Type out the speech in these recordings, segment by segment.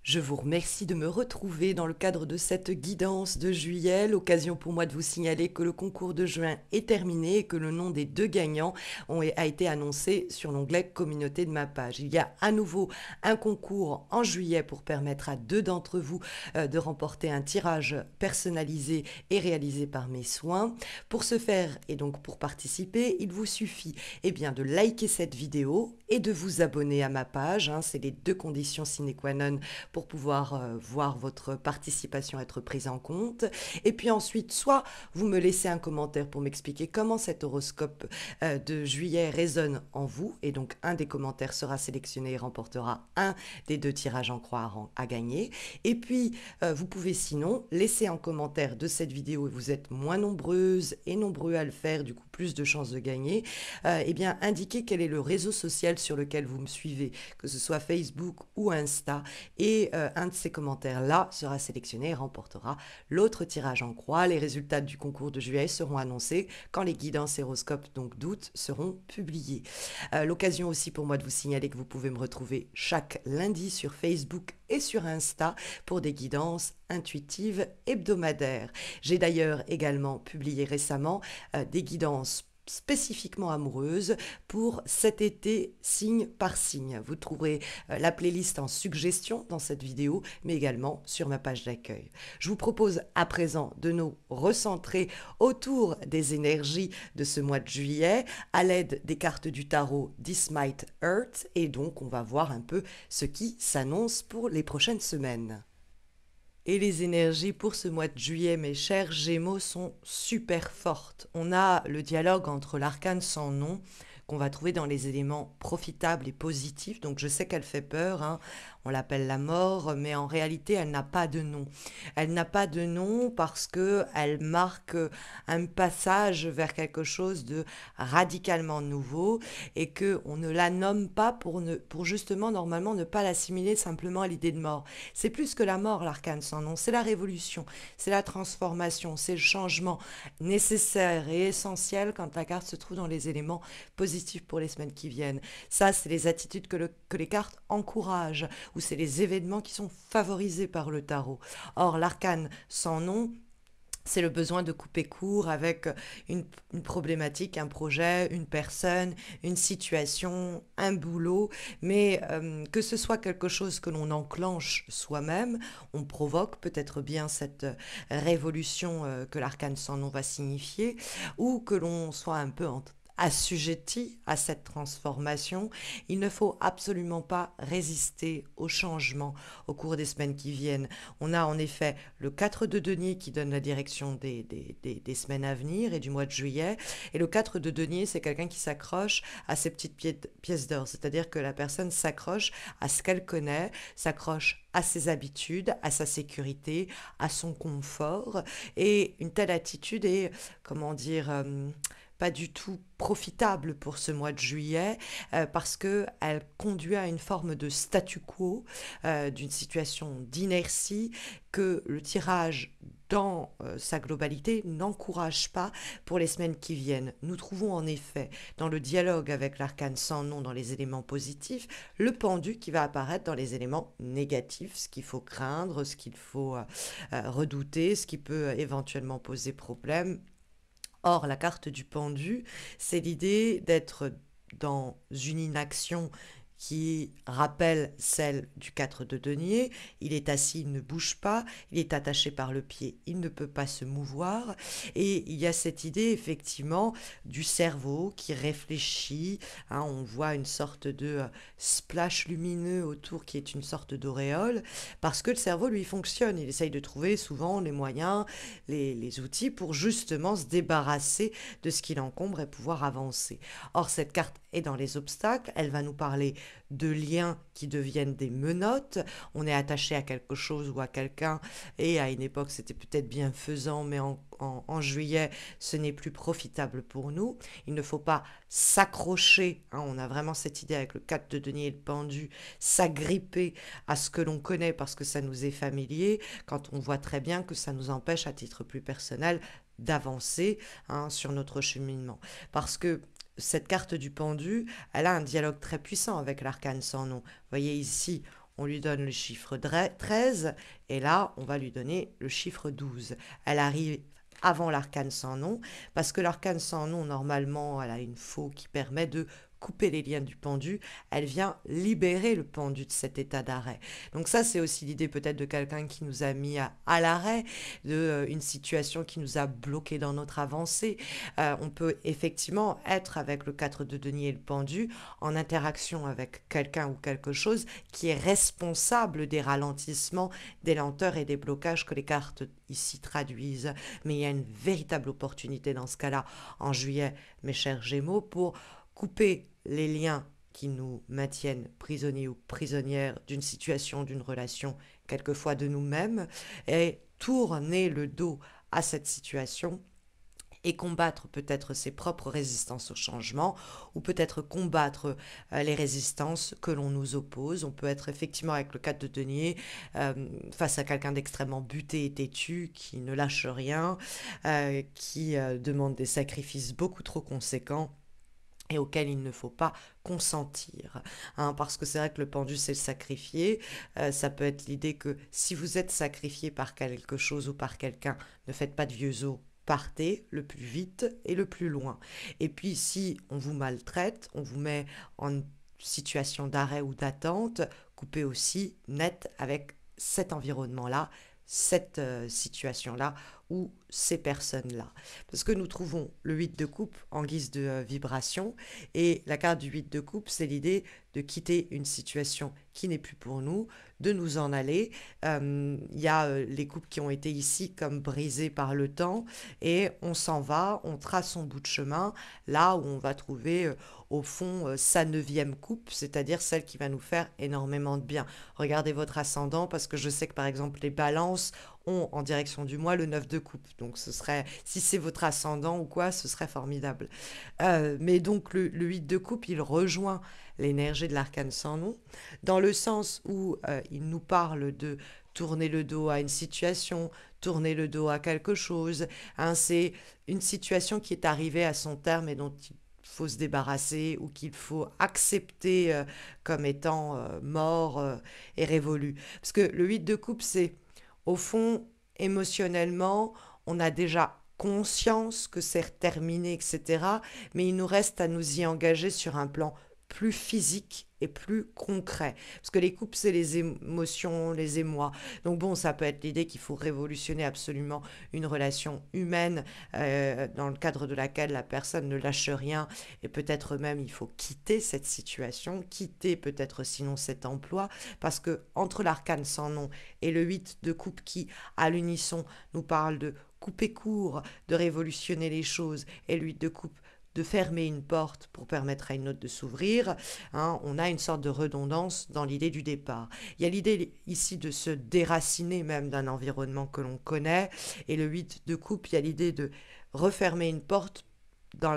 Je vous remercie de me retrouver dans le cadre de cette guidance de juillet. L'occasion pour moi de vous signaler que le concours de juin est terminé et que le nom des deux gagnants a été annoncé sur l'onglet communauté de ma page. Il y a à nouveau un concours en juillet pour permettre à deux d'entre vous de remporter un tirage personnalisé et réalisé par mes soins. Pour ce faire et donc pour participer, il vous suffit de liker cette vidéo et de vous abonner à ma page. C'est les deux conditions sine qua non pour pouvoir voir votre participation être prise en compte. Et puis ensuite, soit vous me laissez un commentaire pour m'expliquer comment cet horoscope de juillet résonne en vous, et donc un des commentaires sera sélectionné et remportera un des deux tirages en croix à gagner. Et puis, vous pouvez sinon laisser un commentaire de cette vidéo, et vous êtes moins nombreuses et nombreux à le faire, du coup plus de chances de gagner, indiquer quel est le réseau social sur lequel vous me suivez, que ce soit Facebook ou Insta, et un de ces commentaires-là sera sélectionné et remportera l'autre tirage en croix. Les résultats du concours de juillet seront annoncés quand les guidances horoscopes donc d'août seront publiés. L'occasion aussi pour moi de vous signaler que vous pouvez me retrouver chaque lundi sur Facebook et sur Insta pour des guidances intuitives hebdomadaires. J'ai d'ailleurs également publié récemment des guidances spécifiquement amoureuse pour cet été signe par signe. Vous trouverez la playlist en suggestion dans cette vidéo, mais également sur ma page d'accueil. Je vous propose à présent de nous recentrer autour des énergies de ce mois de juillet à l'aide des cartes du tarot This Might Hurt, et donc on va voir un peu ce qui s'annonce pour les prochaines semaines. Et les énergies pour ce mois de juillet, mes chers Gémeaux, sont super fortes. On a le dialogue entre l'arcane sans nom, qu'on va trouver dans les éléments profitables et positifs. Donc je sais qu'elle fait peur, on l'appelle la mort, mais en réalité elle n'a pas de nom. Elle n'a pas de nom parce qu'elle marque un passage vers quelque chose de radicalement nouveau, et qu'on ne la nomme pas pour justement normalement ne pas l'assimiler simplement à l'idée de mort. C'est plus que la mort, l'arcane sans nom, c'est la révolution, c'est la transformation, c'est le changement nécessaire et essentiel quand la carte se trouve dans les éléments positifs pour les semaines qui viennent. Ça, c'est les attitudes que les cartes encouragent, ou c'est les événements qui sont favorisés par le tarot. Or, l'arcane sans nom, c'est le besoin de couper court avec une problématique, un projet, une personne, une situation, un boulot, mais que ce soit quelque chose que l'on enclenche soi-même, on provoque peut-être bien cette révolution que l'arcane sans nom va signifier, ou que l'on soit un peu assujetti à cette transformation. Il ne faut absolument pas résister au changement au cours des semaines qui viennent. On a en effet le 4 de denier qui donne la direction des semaines à venir et du mois de juillet. Et le 4 de denier, c'est quelqu'un qui s'accroche à ses petites pièces d'or. C'est-à-dire que la personne s'accroche à ce qu'elle connaît, s'accroche à ses habitudes, à sa sécurité, à son confort. Et une telle attitude est, comment dire, pas du tout profitable pour ce mois de juillet, parce qu'elle conduit à une forme de statu quo, d'une situation d'inertie que le tirage dans sa globalité n'encourage pas pour les semaines qui viennent. Nous trouvons en effet dans le dialogue avec l'arcane sans nom dans les éléments positifs, le pendu qui va apparaître dans les éléments négatifs, ce qu'il faut craindre, ce qu'il faut redouter, ce qui peut éventuellement poser problème. Or, la carte du pendu, c'est l'idée d'être dans une inaction qui rappelle celle du 4 de denier. Il est assis, il ne bouge pas, il est attaché par le pied, il ne peut pas se mouvoir. Et il y a cette idée effectivement du cerveau qui réfléchit. On voit une sorte de splash lumineux autour qui est une sorte d'auréole, parce que le cerveau lui fonctionne. Il essaye de trouver souvent les moyens, les outils pour justement se débarrasser de ce qui l'encombre et pouvoir avancer. Or, cette carte est dans les obstacles, elle va nous parler de liens qui deviennent des menottes. On est attaché à quelque chose ou à quelqu'un, et à une époque c'était peut-être bienfaisant, mais en juillet ce n'est plus profitable pour nous. Il ne faut pas s'accrocher, on a vraiment cette idée avec le 4 de denier et le pendu, s'agripper à ce que l'on connaît parce que ça nous est familier, quand on voit très bien que ça nous empêche à titre plus personnel d'avancer sur notre cheminement. Parce que cette carte du pendu, elle a un dialogue très puissant avec l'arcane sans nom. Vous voyez ici, on lui donne le chiffre 13 et là, on va lui donner le chiffre 12. Elle arrive avant l'arcane sans nom, parce que l'arcane sans nom, normalement, elle a une faux qui permet de couper les liens du pendu, elle vient libérer le pendu de cet état d'arrêt. Donc ça, c'est aussi l'idée peut-être de quelqu'un qui nous a mis à l'arrêt, de une situation qui nous a bloqué dans notre avancée. On peut effectivement être avec le 4 de denier et le pendu en interaction avec quelqu'un ou quelque chose qui est responsable des ralentissements, des lenteurs et des blocages que les cartes ici traduisent. Mais il y a une véritable opportunité dans ce cas-là en juillet, mes chers Gémeaux, pour couper les liens qui nous maintiennent prisonniers ou prisonnières d'une situation, d'une relation, quelquefois de nous-mêmes, et tourner le dos à cette situation et combattre peut-être ses propres résistances au changement ou peut-être combattre les résistances que l'on nous oppose. On peut être effectivement avec le 4 de denier face à quelqu'un d'extrêmement buté et têtu qui ne lâche rien, qui demande des sacrifices beaucoup trop conséquents et auquel il ne faut pas consentir. Hein, parce que c'est vrai que le pendu, c'est le sacrifié. Ça peut être l'idée que si vous êtes sacrifié par quelque chose ou par quelqu'un, ne faites pas de vieux os, partez le plus vite et le plus loin. Et puis si on vous maltraite, on vous met en situation d'arrêt ou d'attente, coupez aussi net avec cet environnement-là, cette situation-là ou ces personnes-là. Parce que nous trouvons le 8 de coupe en guise de vibration et la carte du 8 de coupe, c'est l'idée de quitter une situation qui n'est plus pour nous, de nous en aller. Il y a les coupes qui ont été ici comme brisées par le temps et on s'en va, on trace son bout de chemin là où on va trouver au fond sa 9e coupe, c'est-à-dire celle qui va nous faire énormément de bien. Regardez votre ascendant parce que je sais que par exemple les balances ont en direction du mois le 9 de coupe. Donc ce serait, si c'est votre ascendant ou quoi, ce serait formidable. Mais donc le 8 de coupe, il rejoint l'énergie de l'arcane sans nom, dans le sens où il nous parle de tourner le dos à une situation, tourner le dos à quelque chose. Hein, c'est une situation qui est arrivée à son terme et dont il faut se débarrasser ou qu'il faut accepter comme étant mort et révolu. Parce que le 8 de coupe, c'est au fond, émotionnellement, on a déjà conscience que c'est terminé, etc. Mais il nous reste à nous y engager sur un plan plus physique et plus concret. Parce que les coupes, c'est les émotions, les émois. Donc bon, ça peut être l'idée qu'il faut révolutionner absolument une relation humaine dans le cadre de laquelle la personne ne lâche rien et peut-être même il faut quitter cette situation, quitter peut-être sinon cet emploi, parce que entre l'arcane sans nom et le 8 de coupe qui, à l'unisson, nous parle de couper court, de révolutionner les choses, et le 8 de coupe de fermer une porte pour permettre à une autre de s'ouvrir, hein, on a une sorte de redondance dans l'idée du départ. Il y a l'idée ici de se déraciner même d'un environnement que l'on connaît, et le 8 de coupe, il y a l'idée de refermer une porte dans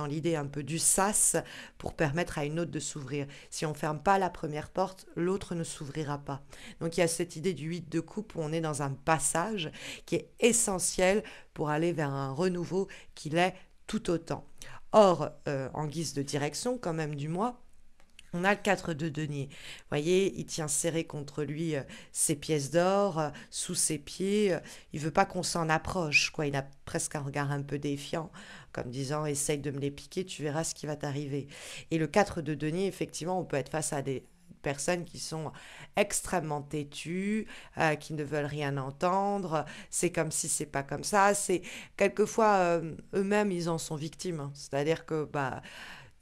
l'idée un peu du sas pour permettre à une autre de s'ouvrir. Si on ne ferme pas la première porte, l'autre ne s'ouvrira pas. Donc il y a cette idée du 8 de coupe où on est dans un passage qui est essentiel pour aller vers un renouveau qui l'est tout autant. Or, en guise de direction quand même du mois, on a le 4 de denier. Vous voyez, il tient serré contre lui ses pièces d'or, sous ses pieds. Il veut pas qu'on s'en approche, quoi. Il a presque un regard un peu défiant, comme disant, essaye de me les piquer, tu verras ce qui va t'arriver. Et le 4 de denier, effectivement, on peut être face à des personnes qui sont extrêmement têtues, qui ne veulent rien entendre. C'est comme si c'est pas comme ça. C'est quelquefois eux-mêmes ils en sont victimes. Hein. C'est-à-dire que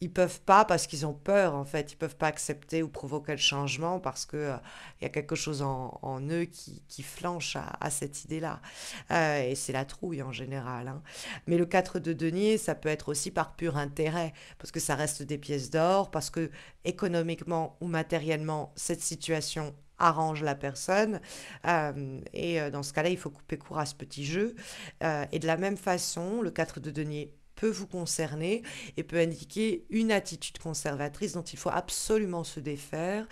ils peuvent pas parce qu'ils ont peur en fait. Ils peuvent pas accepter ou provoquer le changement parce que y a quelque chose en eux qui flanche à cette idée-là. Et c'est la trouille en général. Hein. Mais le 4 de denier, ça peut être aussi par pur intérêt parce que ça reste des pièces d'or, parce que économiquement ou matériellement, cette situation arrange la personne dans ce cas-là il faut couper court à ce petit jeu et de la même façon le 4 de denier peut vous concerner et peut indiquer une attitude conservatrice dont il faut absolument se défaire.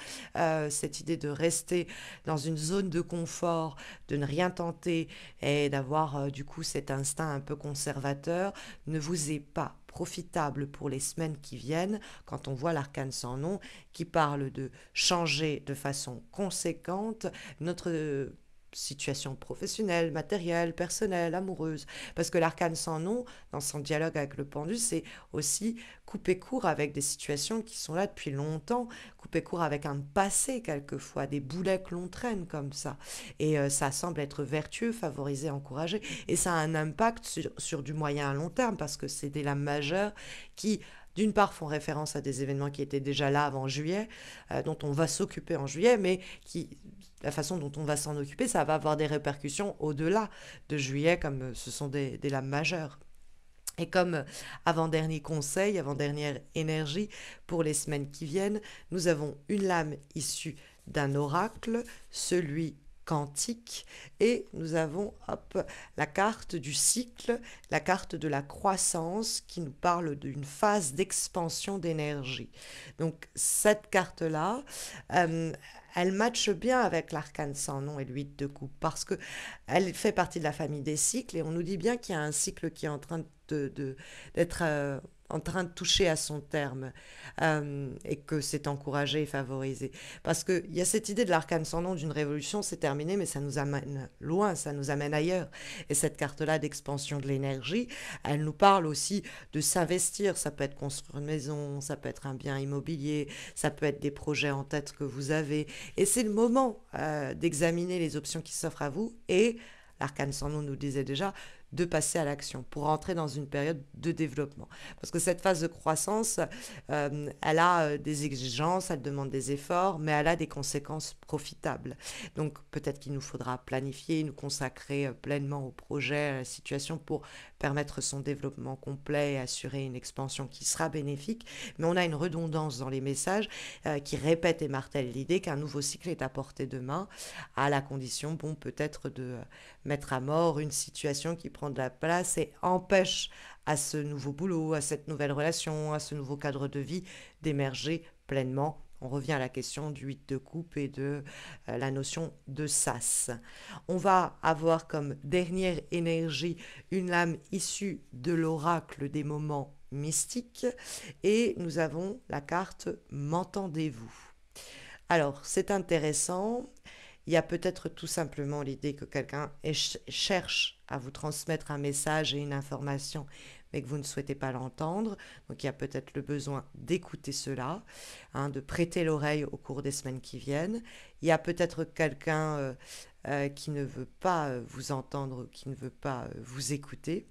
Cette idée de rester dans une zone de confort, de ne rien tenter et d'avoir du coup cet instinct un peu conservateur ne vous est pas profitable pour les semaines qui viennent quand on voit l'arcane sans nom qui parle de changer de façon conséquente notre situation professionnelle, matérielle, personnelle, amoureuse. Parce que l'arcane sans nom, dans son dialogue avec le pendu, c'est aussi couper court avec des situations qui sont là depuis longtemps, couper court avec un passé quelquefois, des boulets que l'on traîne comme ça. Et ça semble être vertueux, favorisé, encouragé. Et ça a un impact sur du moyen à long terme, parce que c'est des lames majeures qui d'une part font référence à des événements qui étaient déjà là avant juillet, dont on va s'occuper en juillet, mais qui, la façon dont on va s'en occuper, ça va avoir des répercussions au-delà de juillet, comme ce sont des lames majeures. Et comme avant-dernier conseil, avant-dernière énergie pour les semaines qui viennent, nous avons une lame issue d'un oracle, celui quantique, et nous avons la carte du cycle, la carte de la croissance qui nous parle d'une phase d'expansion d'énergie. Donc cette carte-là, elle matche bien avec l'arcane sans nom et le 8 de coupe parce que elle fait partie de la famille des cycles et on nous dit bien qu'il y a un cycle qui est en train d'être en train de toucher à son terme et que c'est encouragé et favorisé. Parce qu'il y a cette idée de l'arcane sans nom d'une révolution, c'est terminé, mais ça nous amène loin, ça nous amène ailleurs. Et cette carte-là d'expansion de l'énergie, elle nous parle aussi de s'investir. Ça peut être construire une maison, ça peut être un bien immobilier, ça peut être des projets en tête que vous avez. Et c'est le moment d'examiner les options qui s'offrent à vous et l'arcane sans nom nous disait déjà, de passer à l'action pour entrer dans une période de développement. Parce que cette phase de croissance, elle a des exigences, elle demande des efforts, mais elle a des conséquences profitables. Donc peut-être qu'il nous faudra planifier, nous consacrer pleinement au projet, à la situation pour permettre son développement complet et assurer une expansion qui sera bénéfique. Mais on a une redondance dans les messages qui répète et martèle l'idée qu'un nouveau cycle est à portée de main, à la condition, bon, peut-être de mettre à mort une situation qui prend de la place et empêche à ce nouveau boulot, à cette nouvelle relation, à ce nouveau cadre de vie d'émerger pleinement. On revient à la question du 8 de coupe et de la notion de sas. On va avoir comme dernière énergie une lame issue de l'oracle des moments mystiques et nous avons la carte M'entendez-vous. Alors, c'est intéressant. Il y a peut-être tout simplement l'idée que quelqu'un cherche à vous transmettre un message et une information, mais que vous ne souhaitez pas l'entendre. Donc il y a peut-être le besoin d'écouter cela, de prêter l'oreille au cours des semaines qui viennent. Il y a peut-être quelqu'un qui ne veut pas vous entendre, qui ne veut pas vous écouter.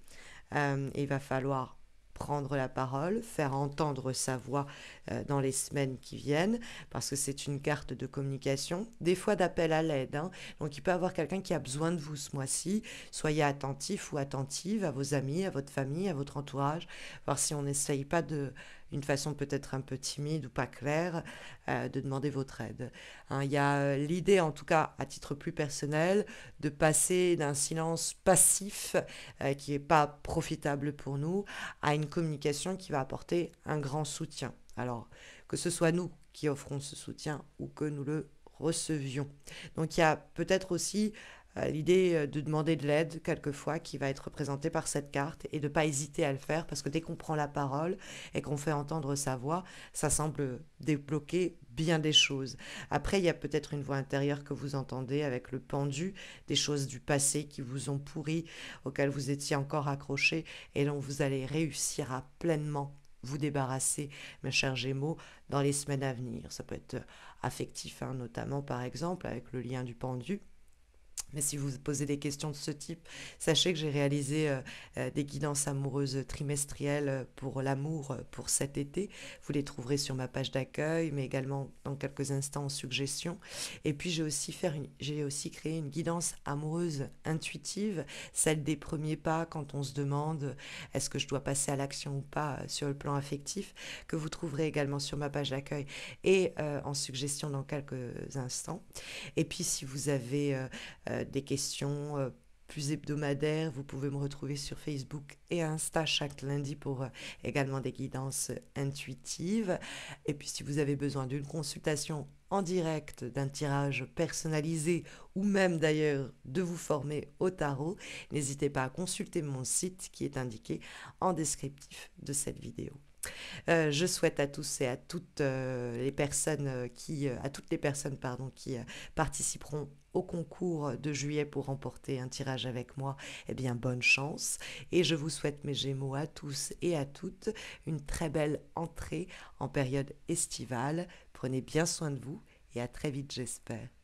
Et il va falloir prendre la parole, faire entendre sa voix dans les semaines qui viennent, parce que c'est une carte de communication, des fois d'appel à l'aide. Donc il peut y avoir quelqu'un qui a besoin de vous ce mois-ci. Soyez attentif ou attentive à vos amis, à votre famille, à votre entourage, voir si on n'essaye pas d'une façon peut-être un peu timide ou pas claire, de demander votre aide. Il y a l'idée, en tout cas à titre plus personnel, de passer d'un silence passif qui n'est pas profitable pour nous à une communication qui va apporter un grand soutien. Alors, que ce soit nous qui offrons ce soutien ou que nous le recevions. Donc, il y a peut-être aussi l'idée de demander de l'aide quelquefois qui va être représentée par cette carte et de ne pas hésiter à le faire parce que dès qu'on prend la parole et qu'on fait entendre sa voix, ça semble débloquer bien des choses. Après, il y a peut-être une voix intérieure que vous entendez avec le pendu, des choses du passé qui vous ont pourri, auxquelles vous étiez encore accroché et dont vous allez réussir à pleinement vous débarrasser, mes chers Gémeaux, dans les semaines à venir. Ça peut être affectif, notamment par exemple avec le lien du pendu. Mais si vous posez des questions de ce type, sachez que j'ai réalisé des guidances amoureuses trimestrielles pour l'amour pour cet été. Vous les trouverez sur ma page d'accueil, mais également dans quelques instants en suggestions. Et puis j'ai aussi créé une guidance amoureuse intuitive, celle des premiers pas quand on se demande est-ce que je dois passer à l'action ou pas sur le plan affectif, que vous trouverez également sur ma page d'accueil et en suggestion dans quelques instants. Et puis si vous avez des questions plus hebdomadaire. Vous pouvez me retrouver sur Facebook et Insta chaque lundi pour également des guidances intuitives. Et puis si vous avez besoin d'une consultation en direct, d'un tirage personnalisé ou même d'ailleurs de vous former au tarot, n'hésitez pas à consulter mon site qui est indiqué en descriptif de cette vidéo. Je souhaite à tous et à toutes les personnes à toutes les personnes qui participeront au concours de juillet pour remporter un tirage avec moi, eh bien bonne chance. Et je vous souhaite, mes Gémeaux, à tous et à toutes, une très belle entrée en période estivale. Prenez bien soin de vous et à très vite, j'espère.